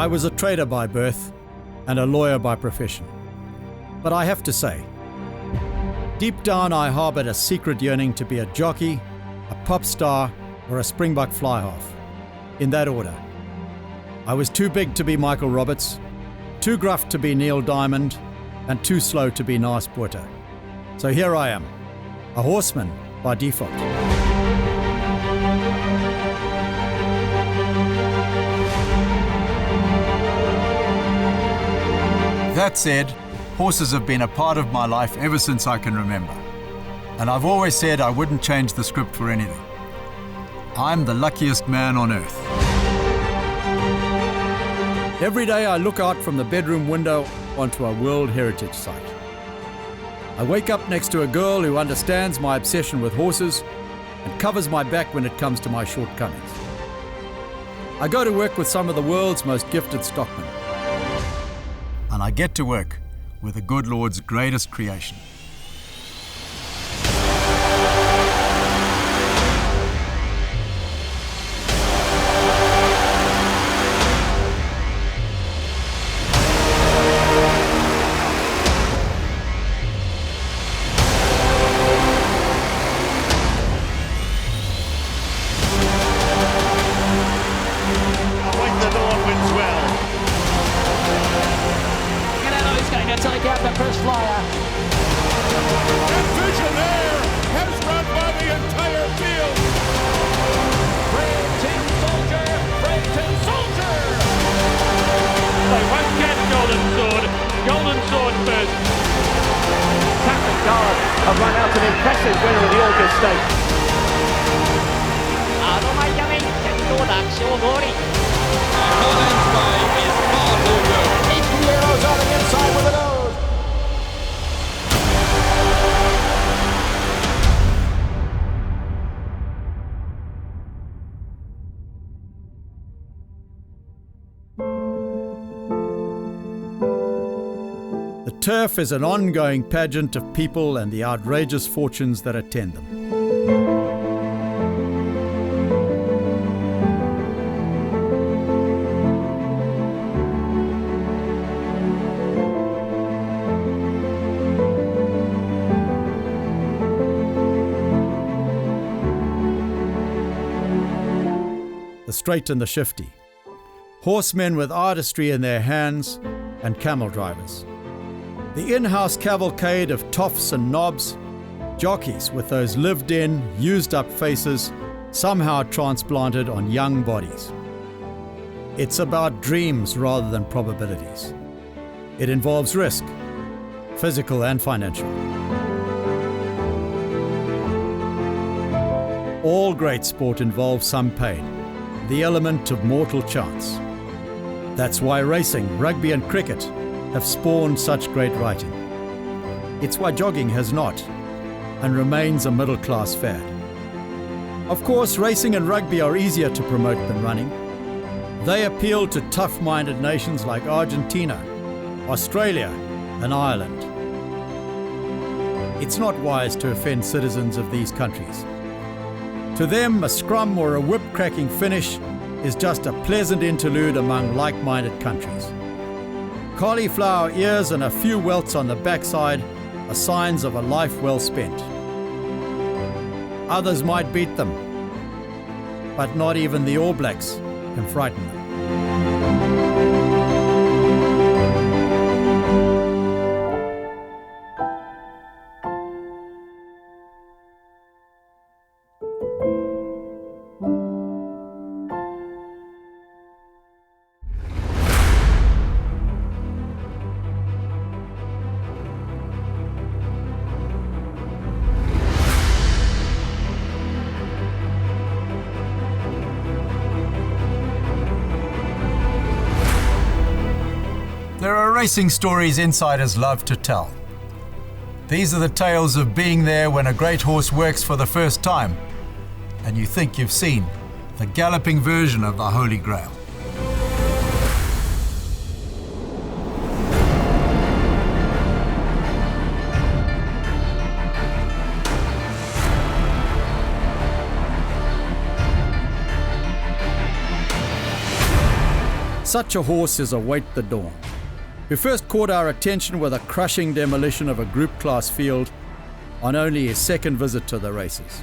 I was a trader by birth and a lawyer by profession. But I have to say, deep down I harboured a secret yearning to be a jockey, a pop star, or a Springbok fly half. In that order. I was too big to be Michael Roberts, too gruff to be Neil Diamond, and too slow to be Naas Porter. So here I am, a horseman by default. That said, horses have been a part of my life ever since I can remember. And I've always said I wouldn't change the script for anything. I'm the luckiest man on earth. Every day I look out from the bedroom window onto a World Heritage site. I wake up next to a girl who understands my obsession with horses and covers my back when it comes to my shortcomings. I go to work with some of the world's most gifted stockmen. And I get to work with the good Lord's greatest creation. Take out the first flyer. And Visionaire has run by the entire field. Brave Tin Soldier! Brave Tin Soldier! They won't get Golden Sword. Golden Sword first. Captain Guard have run out an impressive winner of the August Stakes. Mullins Bay is far too good. Heroes on the inside with a nose. The turf is an ongoing pageant of people and the outrageous fortunes that attend them. The straight and the shifty, horsemen with artistry in their hands, and camel drivers. The in-house cavalcade of toffs and knobs, jockeys with those lived-in, used-up faces somehow transplanted on young bodies. It's about dreams rather than probabilities. It involves risk, physical and financial. All great sport involves some pain, the element of mortal chance. That's why racing, rugby and cricket have spawned such great writing. It's why jogging has not, and remains a middle-class fad. Of course, racing and rugby are easier to promote than running. They appeal to tough-minded nations like Argentina, Australia and Ireland. It's not wise to offend citizens of these countries. To them, a scrum or a whip-cracking finish is just a pleasant interlude among like-minded countries. Cauliflower ears and a few welts on the backside are signs of a life well spent. Others might beat them, but not even the All Blacks can frighten them. There are racing stories insiders love to tell. These are the tales of being there when a great horse works for the first time, and you think you've seen the galloping version of the Holy Grail. Such a horse is Await the Dawn, who first caught our attention with a crushing demolition of a group class field on only his second visit to the races.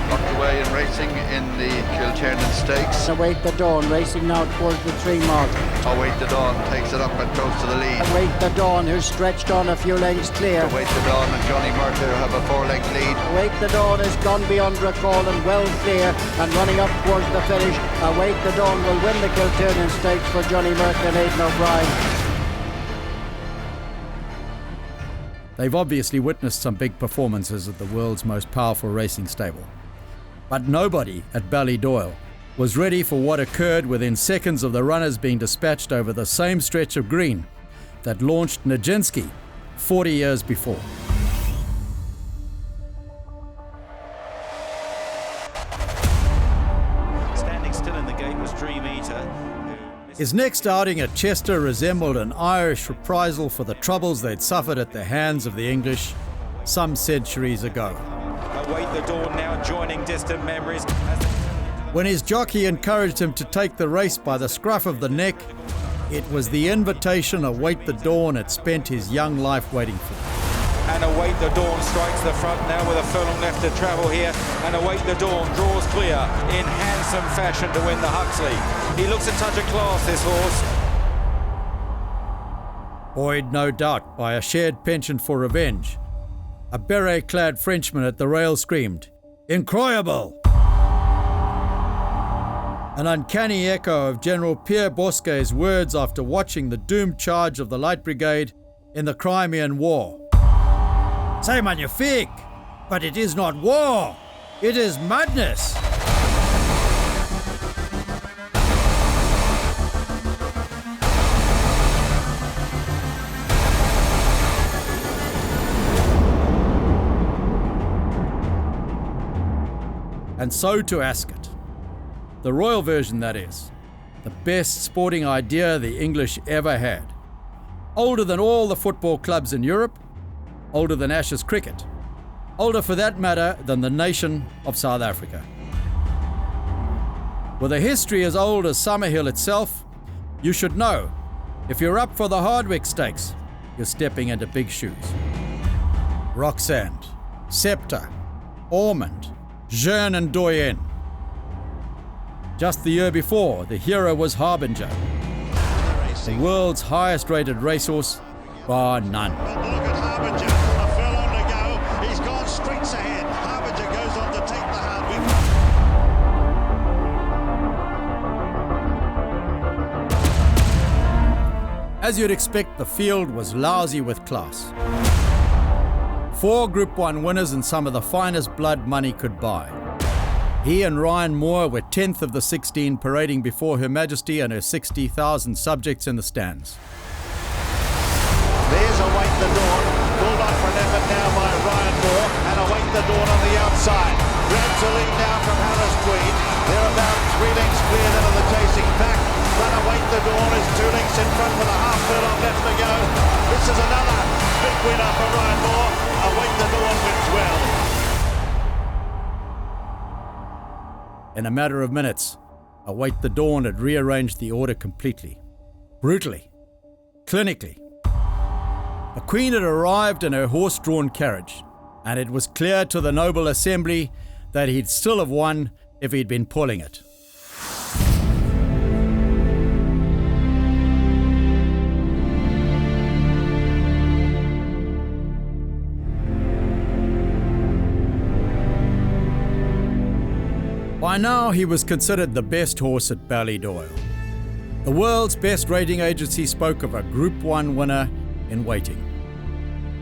Locked away in racing in the Kilternan Stakes. Await the Dawn, racing now towards the 3 mark. Await the Dawn takes it up and goes to the lead. Await the Dawn, who's stretched on a few lengths clear. Await the Dawn and Johnny Murphy have a 4-length lead. Await the Dawn has gone beyond recall and well clear and running up towards the finish. Await the Dawn will win the Kilternan Stakes for Johnny Murphy and Aidan O'Brien. They've obviously witnessed some big performances at the world's most powerful racing stable. But nobody at Ballydoyle was ready for what occurred within seconds of the runners being dispatched over the same stretch of green that launched Nijinsky 40 years before. Standing still in the gate was Dream Eater. His next outing at Chester resembled an Irish reprisal for the troubles they'd suffered at the hands of the English some centuries ago. Await the Dawn now joining distant memories. When his jockey encouraged him to take the race by the scruff of the neck, it was the invitation Await the Dawn had spent his young life waiting for. And Await the Dawn strikes the front now with a furlong left to travel here. And Await the Dawn draws clear in handsome fashion to win the Huxley. He looks a touch of class, this horse. Buoyed no doubt by a shared penchant for revenge, a beret-clad Frenchman at the rail screamed, "Incroyable!" An uncanny echo of General Pierre Bosquet's words after watching the doomed charge of the Light Brigade in the Crimean War. "C'est magnifique, but it is not war, it is madness." And so to Ascot. The royal version, that is. The best sporting idea the English ever had. Older than all the football clubs in Europe, older than Ashes cricket, older for that matter than the nation of South Africa. With a history as old as Summerhill itself, you should know, if you're up for the Hardwick Stakes, you're stepping into big shoes. Roxand, Scepter, Ormond, Jeune and Doyen. Just the year before, the hero was Harbinger, the world's highest rated racehorse, bar none. Look at Harbinger, a furlong to go, he's gone streets ahead. Harbinger goes on to take the Hardwick. As you'd expect, the field was lousy with class. 4 Group 1 winners and some of the finest blood money could buy. He and Ryan Moore were 10th of the 16, parading before Her Majesty and her 60,000 subjects in the stands. There's Await the Dawn, pulled up for an effort now by Ryan Moore, and Await the Dawn on the outside. Grabs the lead now from Harris Queen. They're about 3 lengths clear then of the chasing pack, but Await the Dawn is 2 lengths in front with a half furlong left to go. This is another big winner for Ryan Moore. Await the Dawn wins well. In a matter of minutes, Await the Dawn had rearranged the order completely. Brutally. Clinically. The Queen had arrived in her horse-drawn carriage, and it was clear to the noble assembly that he'd still have won if he'd been pulling it. By now, he was considered the best horse at Ballydoyle. The world's best rating agency spoke of a Group 1 winner in waiting.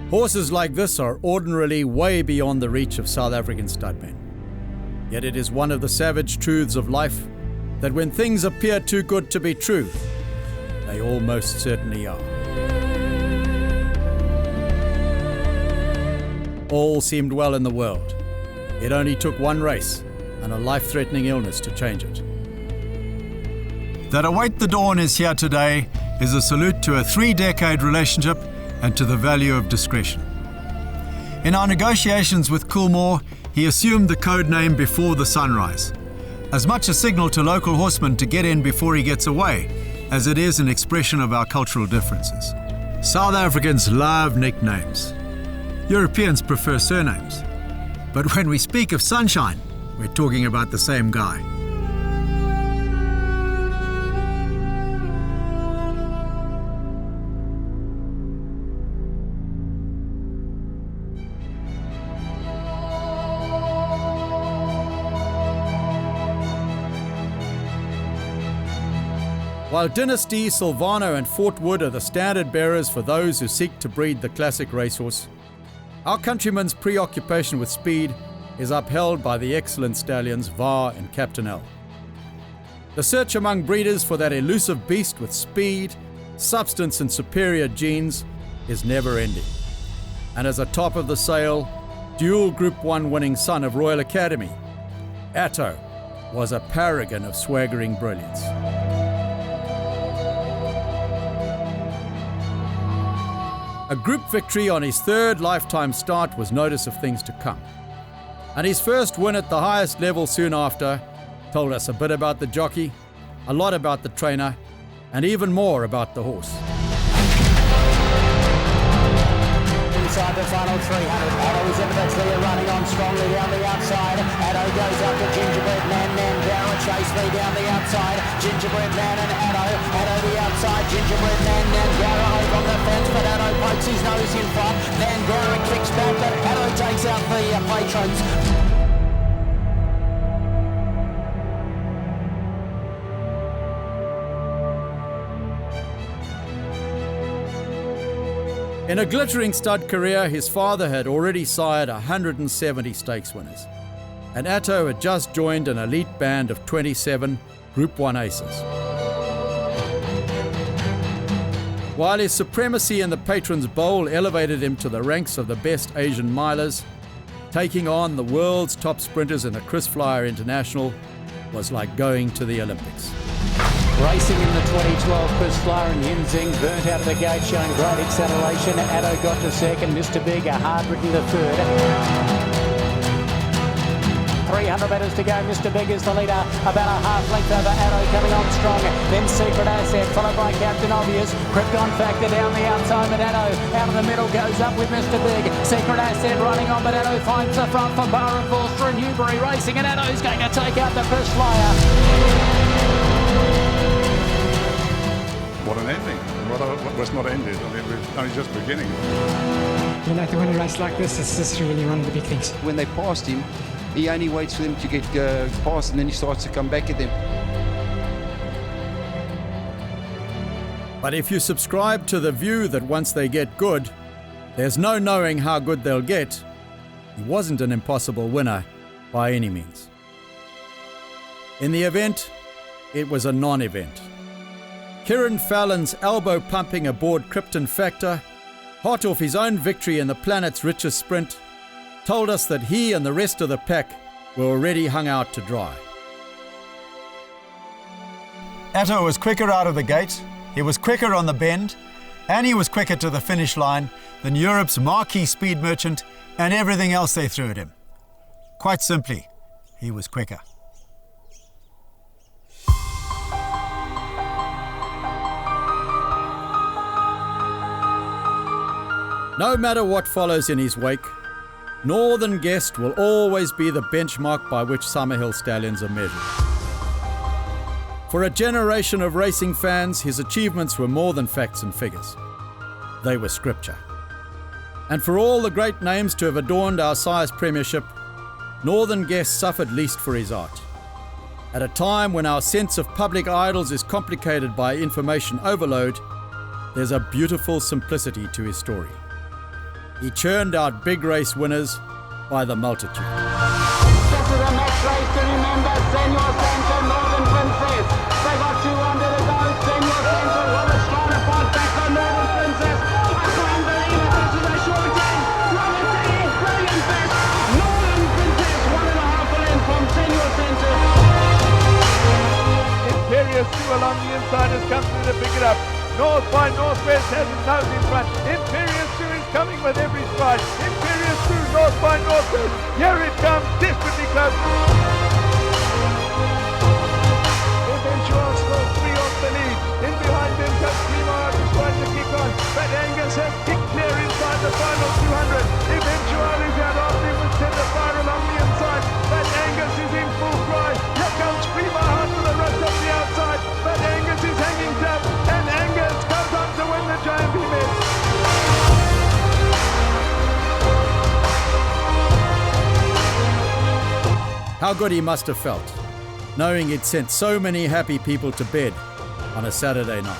Horses like this are ordinarily way beyond the reach of South African studmen. Yet it is one of the savage truths of life that when things appear too good to be true, they almost certainly are. All seemed well in the world. It only took one race and a life-threatening illness to change it. That Await the Dawn is here today is a salute to a 3-decade relationship and to the value of discretion. In our negotiations with Coolmore, he assumed the code name Before the Sunrise, As much a signal to local horsemen to get in before he gets away, as it is an expression of our cultural differences. South Africans love nicknames. Europeans prefer surnames. But when we speak of Sunshine, we're talking about the same guy. While Dynasty, Silvano and Fort Wood are the standard bearers for those who seek to breed the classic racehorse, our countrymen's preoccupation with speed is upheld by the excellent stallions VAR and Captain L. The search among breeders for that elusive beast with speed, substance and superior genes is never ending. And as a top of the sale, dual Group 1 winning son of Royal Academy, Atto was a paragon of swaggering brilliance. A group victory on his third lifetime start was notice of things to come. And his first win at the highest level soon after told us a bit about the jockey, a lot about the trainer, and even more about the horse. Inside the final 300, Addo is into the clear, running on strongly down the outside. Addo goes up to Gingerbread Man, Gower chase me down the outside. Gingerbread Man and Addo the outside. Gingerbread Man, Gower over on the fence, but Addo pokes his nose in front. Gower kicks back, but Addo takes out the patrons. In a glittering stud career, his father had already sired 170 stakes winners, and Atto had just joined an elite band of 27 Group 1 aces. While his supremacy in the Patrons' Bowl elevated him to the ranks of the best Asian milers, taking on the world's top sprinters in the Chris Flyer International was like going to the Olympics. Racing in the 2012 Chris Flyer and Yinzing burnt out of the gate, showing great acceleration. Addo got to second, Mr. Big a hard-ridden to third. 300 metres to go, Mr. Big is the leader, about a half length over Addo, coming on strong. Then Secret Asset, followed by Captain Obvious. Krypton Factor down the outside, but Addo out of the middle goes up with Mr. Big. Secret Asset running on, but Addo finds the front for Bar and Forster and Newbury racing, and Addo's going to take out the Chris Flyer. What an ending. What was not ended. I mean, we're only just beginning. You know, to win a race like this, it's just really one of the big things. When they passed him, he only waits for them to get past, and then he starts to come back at them. But if you subscribe to the view that once they get good, there's no knowing how good they'll get, he wasn't an impossible winner by any means. In the event, it was a non-event. Kieran Fallon's elbow pumping aboard Krypton Factor, hot off his own victory in the planet's richest sprint, told us that he and the rest of the pack were already hung out to dry. Atto was quicker out of the gate, he was quicker on the bend, and he was quicker to the finish line than Europe's marquee speed merchant and everything else they threw at him. Quite simply, he was quicker. No matter what follows in his wake, Northern Guest will always be the benchmark by which Summerhill Stallions are measured. For a generation of racing fans, his achievements were more than facts and figures. They were scripture. And for all the great names to have adorned our Sires Premiership, Northern Guest suffered least for his art. At a time when our sense of public idols is complicated by information overload, there's a beautiful simplicity to his story. He churned out big race winners by the multitude. Get to the next race to remember Senor Center, Northern Princess. They got 200 to go. Senor Center, Robert's trying to fight back on Northern Princess. I can't believe it. This is a short game. Robert saying brilliant best. Northern Princess, 1.5 lengths from Senor Center. Imperious 2 along the inside has come through to pick it up. North by Northwest has his nose in front. Imperious 2 is coming with every stride. Imperious 2, North by Northwest. Here it comes, desperately close. How good he must have felt, knowing he'd sent so many happy people to bed on a Saturday night.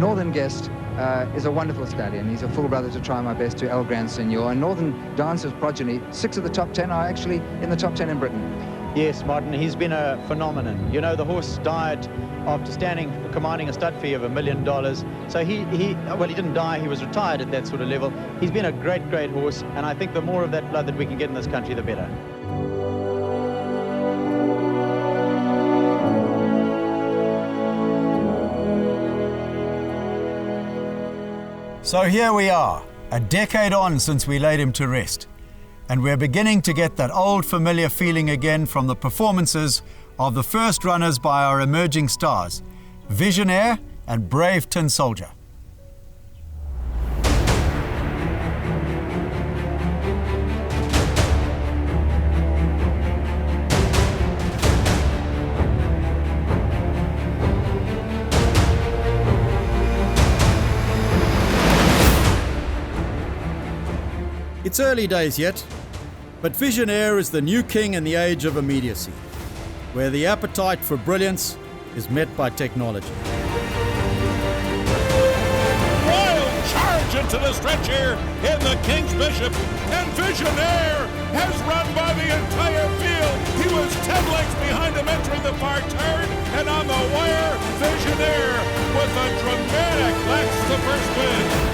Northern Guest is a wonderful stallion. He's a full brother to Try My Best to El Grand Senor. And Northern Dancer's progeny, 6 of the top 10 are actually in the top 10 in Britain. Yes, Martin, he's been a phenomenon. You know, the horse died after commanding a stud fee of $1 million. So he didn't die, he was retired at that sort of level. He's been a great, great horse, and I think the more of that blood that we can get in this country, the better. So here we are, a decade on since we laid him to rest. And we're beginning to get that old familiar feeling again from the performances of the first runners by our emerging stars, Visionaire and Brave Tin Soldier. It's early days yet, but Visionaire is the new king in the age of immediacy, where the appetite for brilliance is met by technology. Wild charge into the stretch here in the King's Bishop, and Visionaire has run by the entire field. He was 10 lengths behind him entering the far turn, and on the wire, Visionaire with a dramatic length the first win.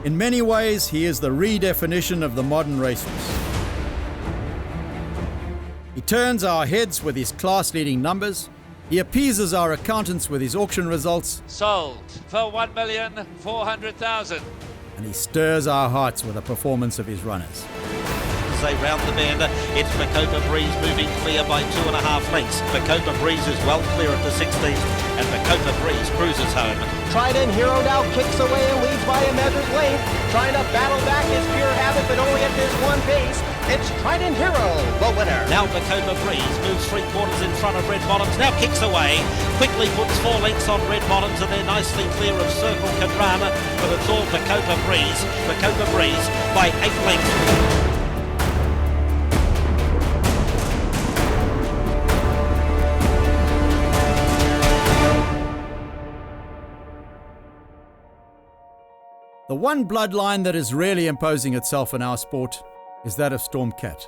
In many ways, he is the redefinition of the modern racehorse. He turns our heads with his class-leading numbers. He appeases our accountants with his auction results. Sold for $1,400,000. And he stirs our hearts with the performance of his runners. They round the bend, it's Macopa Breeze moving clear by 2.5 lengths. Macopa Breeze is well clear of the 16th, and Macopa Breeze cruises home. Trident Hero now kicks away and leads by a measured length, trying to battle back his pure habit, but only at this one pace. It's Trident Hero, the winner. Now Macopa Breeze moves 3/4 in front of Red Bottoms, now kicks away, quickly puts 4 lengths on Red Bottoms, and they're nicely clear of Circle Cadrana, but it's all Macopa Breeze by 8 lengths. The one bloodline that is really imposing itself in our sport is that of Stormcat.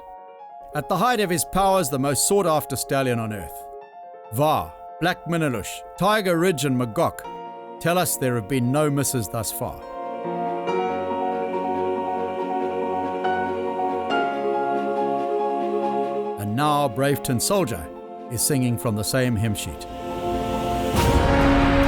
At the height of his powers, the most sought-after stallion on earth. Va, Black Minilush, Tiger Ridge and Magog tell us there have been no misses thus far. And now Brave Tin Soldier is singing from the same hymn sheet.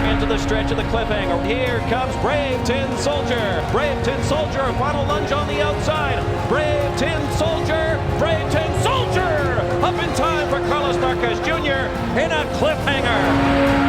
Into the stretch of the cliffhanger. Here comes Brave Tin Soldier. Brave Tin Soldier, final lunge on the outside. Brave Tin Soldier, Brave Tin Soldier! Up in time for Carlos Marquez Jr. in a cliffhanger.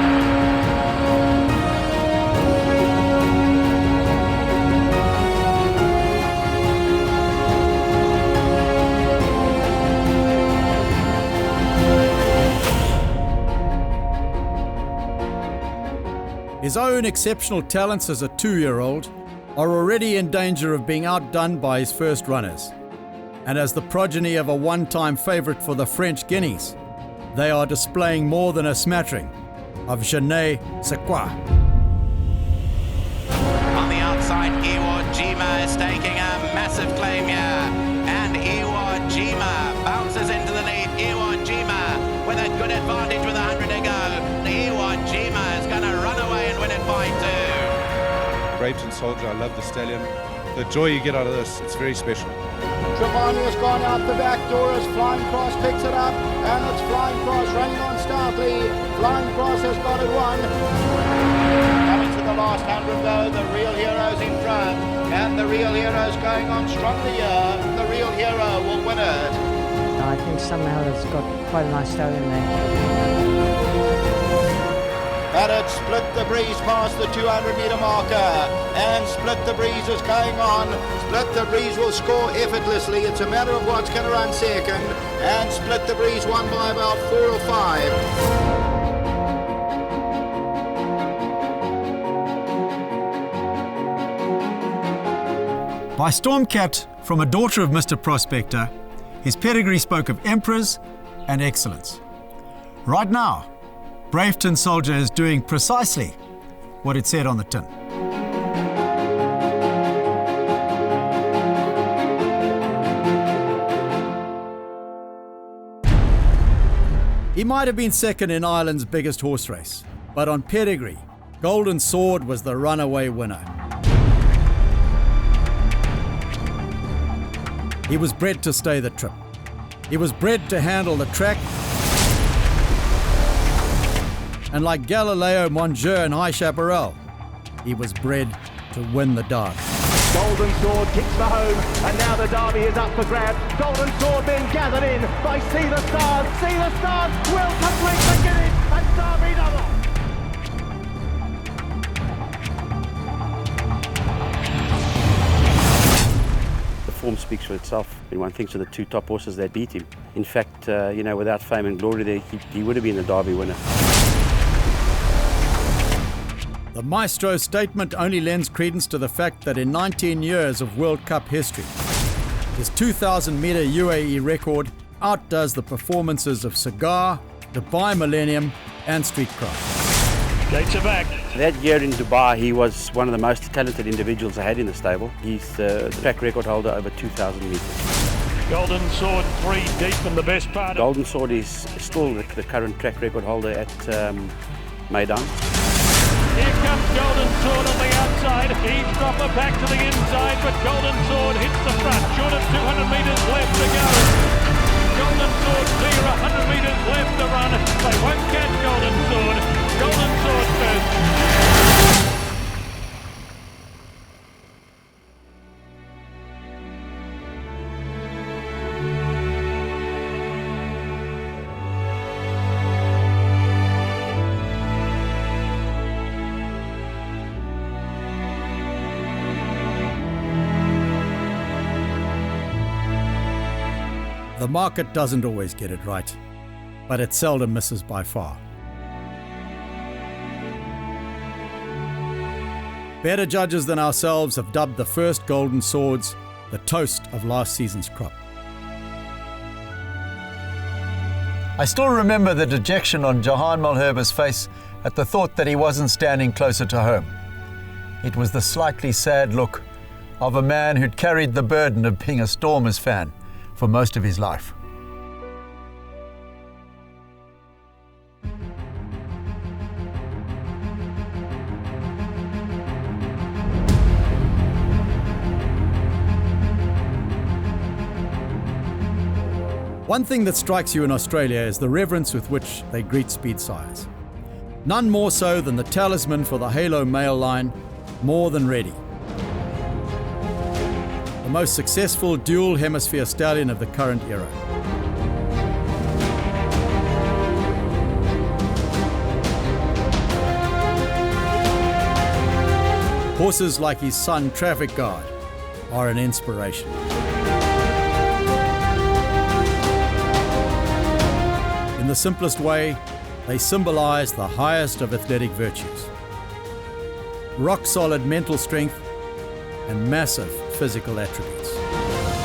His own exceptional talents as a 2-year-old are already in danger of being outdone by his first runners. And as the progeny of a one-time favourite for the French Guineas, they are displaying more than a smattering of Je ne sais quoi. On the outside, Iwo Jima is taking a massive claim here. And Iwo Jima bounces into the lead. Iwo Jima with a good advantage with 100 to go. Iwo Jima is going to run away and win it by 2. Brave Tin Soldier, I love the stallion. The joy you get out of this, it's very special. Giovanni has gone out the back door as Flying Cross picks it up, and it's Flying Cross running on stoutly. Flying Cross has got it won. Coming to the last 100 though, the Real Hero's in front, and the Real Hero's going on strongly here. The Real Hero will win it. I think somehow it's got quite a nice stallion there. and it's Split the Breeze past the 200-metre marker, and Split the Breeze is going on. Split the Breeze will score effortlessly. It's a matter of what's going to run second, and Split the Breeze won by about 4 or 5. By Stormcat, from a daughter of Mr. Prospector, his pedigree spoke of emperors and excellence. Right now, Brave Tin Soldier is doing precisely what it said on the tin. He might have been second in Ireland's biggest horse race, but on pedigree, Golden Sword was the runaway winner. He was bred to stay the trip. He was bred to handle the track. And like Galileo Monsieur and High Chaparral, he was bred to win the Derby. Golden Sword kicks for home, and now the Derby is up for grabs. Golden Sword being gathered in by See the Stars. See the Stars will complete the Guinness and Derby double. Form speaks for itself. When one thinks of the two top horses that beat him. In fact, without fame and glory there, he would have been the Derby winner. The Maestro's statement only lends credence to the fact that in 19 years of World Cup history, his 2,000-metre UAE record outdoes the performances of Cigar, Dubai Millennium and Streetcraft. Gates are back. That year in Dubai, he was one of the most talented individuals I had in the stable. He's the track record holder over 2,000 metres. Golden Sword 3 deep in the best part. Golden Sword is still the current track record holder at Maidan. Here comes Golden Sword on the outside. Eavesdropper back to the inside, but Golden Sword hits the front. Short of 200 metres left to go. Golden Sword clear, 100 metres left to run. They won't catch Golden Sword. Golden Sword first. The market doesn't always get it right, but it seldom misses by far. Better judges than ourselves have dubbed the first Golden Swords the toast of last season's crop. I still remember the dejection on Johan Mulherber's face at the thought that he wasn't standing closer to home. It was the slightly sad look of a man who'd carried the burden of being a Stormers fan for most of his life. One thing that strikes you in Australia is the reverence with which they greet speed sires. None more so than the talisman for the Halo male line, More Than Ready. The most successful dual hemisphere stallion of the current era. Horses like his son Traffic Guard are an inspiration. In the simplest way, they symbolize the highest of athletic virtues. Rock-solid mental strength and massive physical attributes.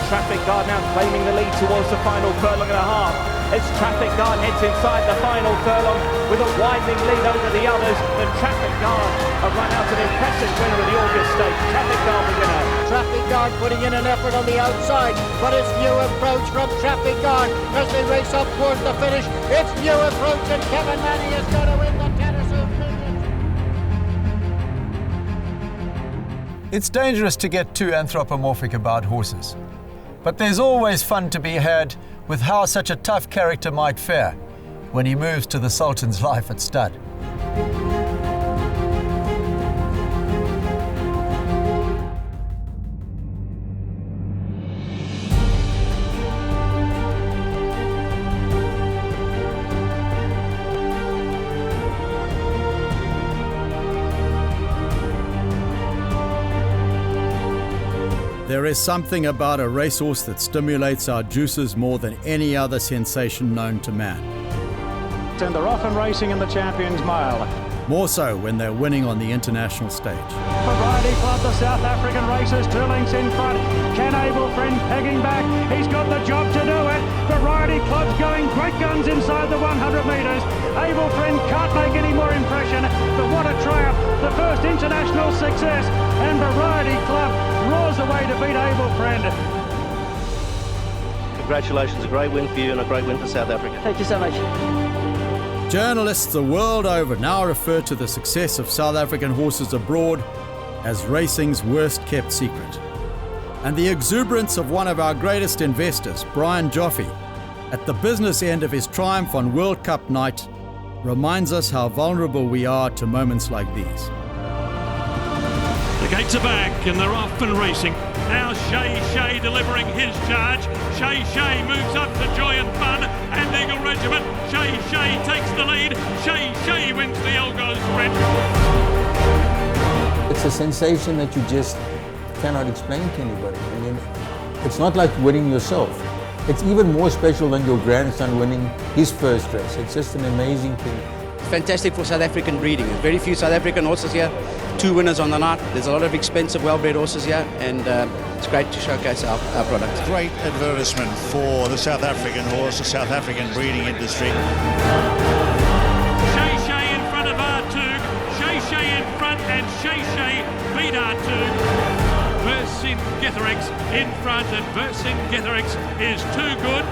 Traffic Guard now claiming the lead towards the final furlong and a half. As Traffic Guard heads inside the final furlong with a widening lead over the others. The Traffic Guard have run out an impressive winner of the August Stakes. Traffic Guard the winner. Traffic Guard putting in an effort on the outside, but it's new approach from Traffic Guard as they race up towards the finish. It's new approach and Kevin Manny is going to win the Tennessee Millions. It's dangerous to get too anthropomorphic about horses, but there's always fun to be had with how such a tough character might fare when he moves to the Sultan's life at stud. There is something about a racehorse that stimulates our juices more than any other sensation known to man. And they're often racing in the Champions Mile. More so when they're winning on the international stage. Variety Club, the South African racers, 2 lengths in front. Can Able Friend pegging back? He's got the job to do it. Variety Club's going great guns inside the 100 metres. Able Friend can't make any more impression, but what a triumph. The first international success, and Variety Club roars away to beat Able Friend. Congratulations, a great win for you and a great win for South Africa. Thank you so much. Journalists the world over now refer to the success of South African horses abroad as racing's worst kept secret. And the exuberance of one of our greatest investors, Brian Joffe, at the business end of his triumph on World Cup night, reminds us how vulnerable we are to moments like these. The gates are back and they're off and racing. Now Shay delivering his charge. Shay moves up to Joy and Fun and Eagle Regiment. Shay takes the lead. Shay wins the Elgo Sprint. It's a sensation that you just cannot explain to anybody. I mean, it's not like winning yourself. It's even more special than your grandson winning his first race. It's just an amazing thing. Fantastic for South African breeding. There's very few South African horses here. 2 winners on the night. There's a lot of expensive, well-bred horses here, and it's great to showcase our product. Great advertisement for the South African horse, the South African breeding industry. Shay in front of Artug. Shay in front, and Shay beat Artug. Vercingetorix in front, and Vercingetorix is too good.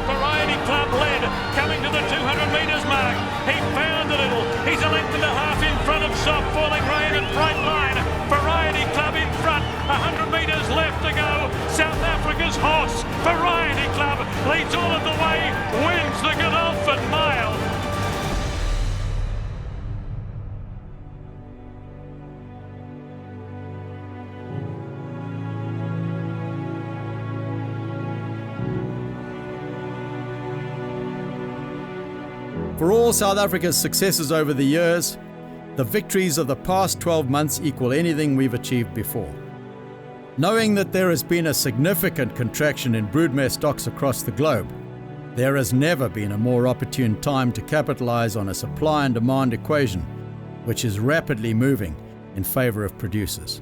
Variety Club led, coming to the 200 metres mark. He found a little. He's a length and a half in front of Soft Falling Rain and Bright Line. Variety Club in front, 100 metres left to go. South Africa's horse, Variety Club, leads all of the way, wins the Godolphin Mile. For all South Africa's successes over the years, the victories of the past 12 months equal anything we've achieved before. Knowing that there has been a significant contraction in broodmare stocks across the globe, there has never been a more opportune time to capitalize on a supply and demand equation, which is rapidly moving in favor of producers.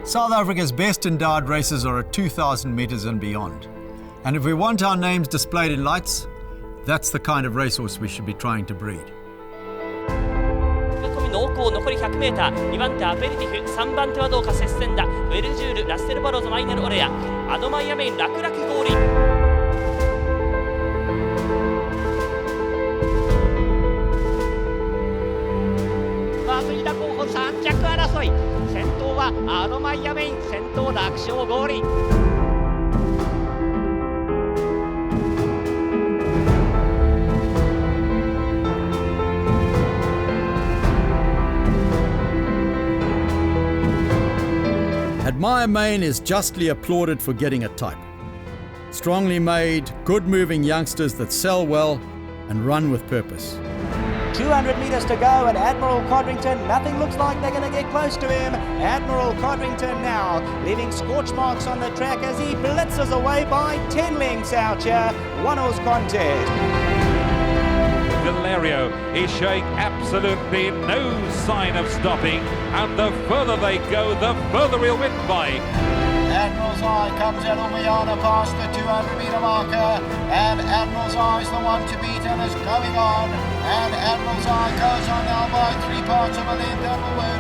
South Africa's best endowed races are at 2,000 metres and beyond. And if we want our names displayed in lights, that's the kind of racehorse we should be trying to breed. 濃厚残り 100m、 2番手アペリティフ、3番手はどうか接戦だ。ウェルジュール、ラッセルバローズ、マイネルオレア、アドマイヤメイン、楽々合輪。まず井田候補3着争い。先頭はアドマイヤメイン、先頭楽勝合輪。Admire Main is justly applauded for getting a type. Strongly made, good moving youngsters that sell well and run with purpose. 200 metres to go, and Admiral Codrington, nothing looks like they're going to get close to him. Admiral Codrington now leaving scorch marks on the track as he blitzes away by 10 lengths out here. One-horse contest. Valerio is showing absolutely no sign of stopping, and the further they go, the further he'll win by. Admiral's Eye comes out Umayana past the 200 metre marker, and Admiral's Eye is the one to beat and is going on, and Admiral's Eye goes on now by 3 parts of a length and will win.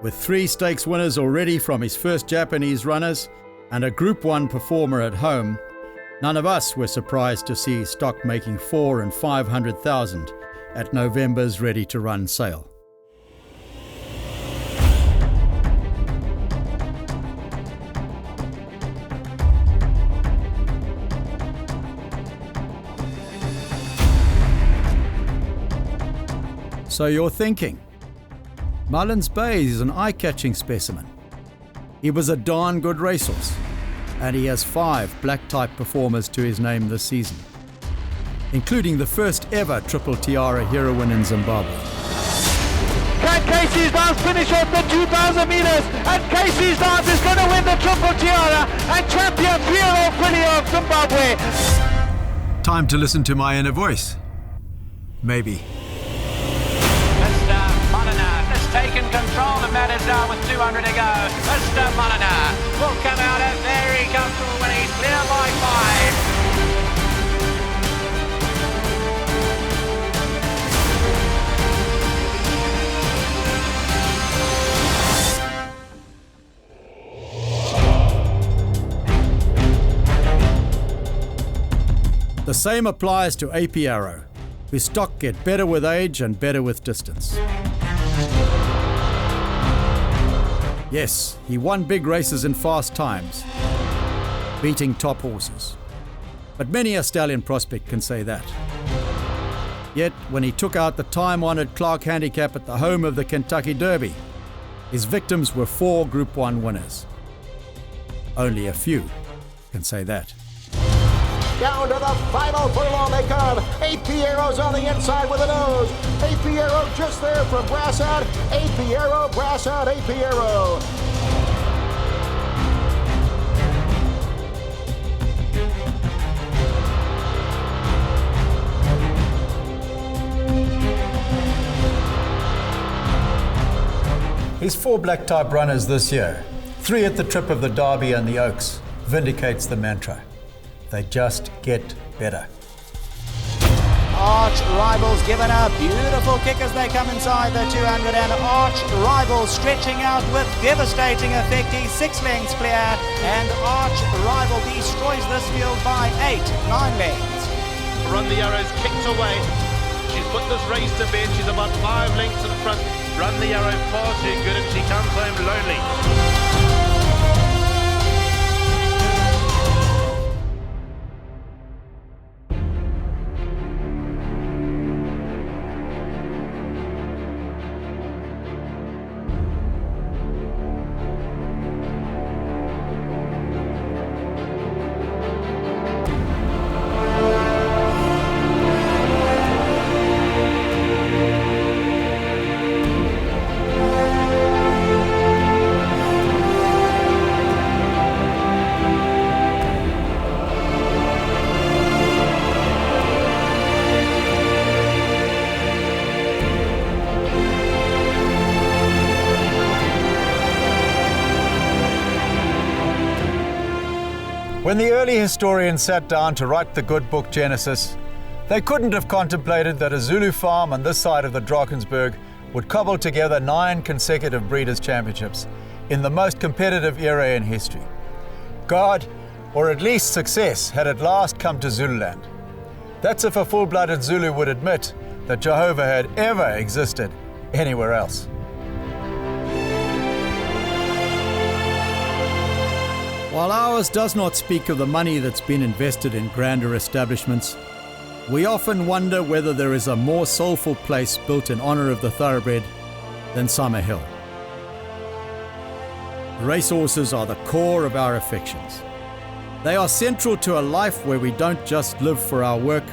With 3 stakes winners already from his first Japanese runners and a Group 1 performer at home, none of us were surprised to see stock making 400,000 and 500,000 at November's ready-to-run sale. So you're thinking, Mullins Bay is an eye-catching specimen. He was a darn good racehorse, and he has 5 black-type performers to his name this season, including the first ever Triple Tiara heroine in Zimbabwe. Can Casey's Dance finish off the 2,000 metres? And Casey's Dance is going to win the Triple Tiara and champion Fiero Filio of Zimbabwe. Time to listen to my inner voice. Maybe. Mr. Molyneux has taken control of matters now with 200 to go. Mr. Molyneux will come out a very comfortable when he's clear by 5. The same applies to AP Arrow, whose stock get better with age and better with distance. Yes, he won big races in fast times, beating top horses. But many a stallion prospect can say that. Yet, when he took out the time-honoured Clark handicap at the home of the Kentucky Derby, his victims were 4 Group 1 winners. Only a few can say that. Down to the final furlong they come. 8 Piero's on the inside with a nose. 8 Piero just there from Brassard. 8 Piero, Brassard, 8 Piero. His 4 black type runners this year, 3 at the trip of the Derby and the Oaks, vindicates the mantra. They just get better. Arch Rivals given a beautiful kick as they come inside the 200, and Arch Rivals stretching out with devastating effect. He's 6 lengths clear, and Arch Rival destroys this field by 8-9 lengths. Run the Arrow's kicked away. She's put this race to bed. She's about 5 lengths in front. Run the Arrow far too good, and she comes home lonely. When the early historians sat down to write the good book Genesis, they couldn't have contemplated that a Zulu farm on this side of the Drakensberg would cobble together 9 consecutive Breeders' Championships in the most competitive era in history. God, or at least success, had at last come to Zululand. That's if a full-blooded Zulu would admit that Jehovah had ever existed anywhere else. While ours does not speak of the money that's been invested in grander establishments, we often wonder whether there is a more soulful place built in honour of the thoroughbred than Summerhill. Racehorses are the core of our affections. They are central to a life where we don't just live for our work,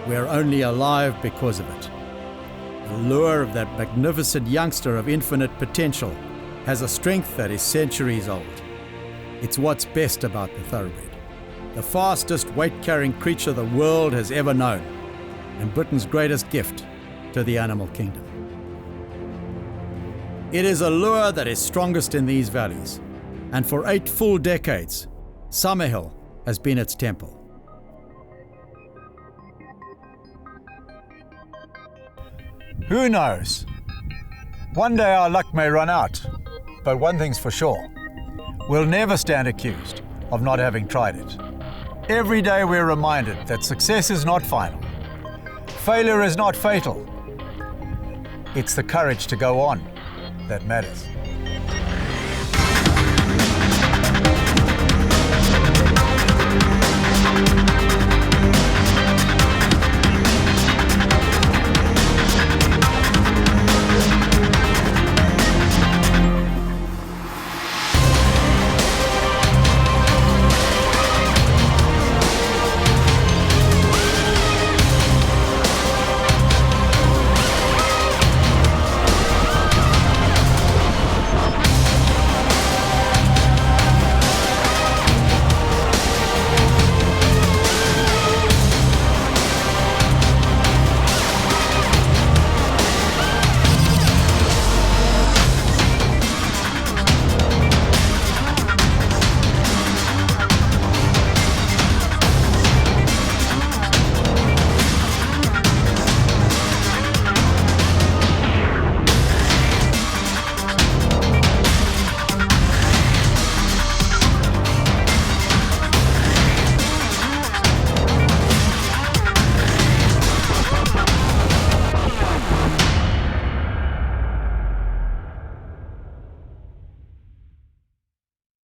we're only alive because of it. The lure of that magnificent youngster of infinite potential has a strength that is centuries old. It's what's best about the thoroughbred, the fastest weight-carrying creature the world has ever known, and Britain's greatest gift to the animal kingdom. It is a lure that is strongest in these valleys, and for 8 full decades, Summerhill has been its temple. Who knows? One day our luck may run out, but one thing's for sure. We'll never stand accused of not having tried it. Every day we're reminded that success is not final. Failure is not fatal. It's the courage to go on that matters.